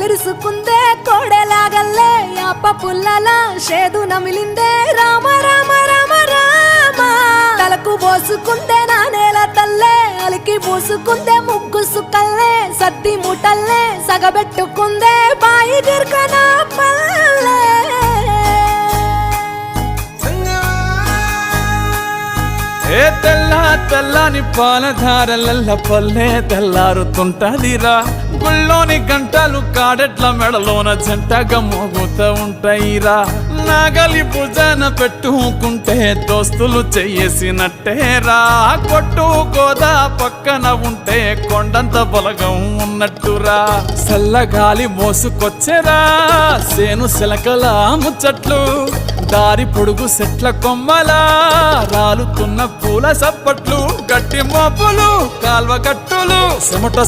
కళ్ళిరుసుకుందే కోడెలాగల్లే యాప పుల్లల షేదు నమిలిందే రామ రామ రామ రామ తలకు పోసుకుందే నా నేల తల్లే అలికి పూసుకుందే ముగ్గు సుక్కల్లే సత్తి మూటల్లే సగబెట్టుకుందే బాయి గిర్కన పల్లె ఏ తెల్ల తెల్లని పాలధారలల్ల పల్లె తెల్లారుతుంటదిరా గుళ్ళోని గంటలు కాడెట్ల మెడలోన జంటగా మోగుతూ ఉంటాయిరా నాగలి భుజాన పెట్టుకుంటే దోస్తులు చెయ్యేసినట్టేరా కొట్టు గోదా పక్కన ఉంటే కొండంత బలగం ఉన్నట్టురా చల్లగాలి మోసుకొచ్చెరా సేను శిలకల ముచ్చట్లు దారి పొడుగు సెట్ల కొమ్మలా రాలుతున్న పూల సప్పట్లు గట్టి మోపులు కాల్వ కట్టులు చెమట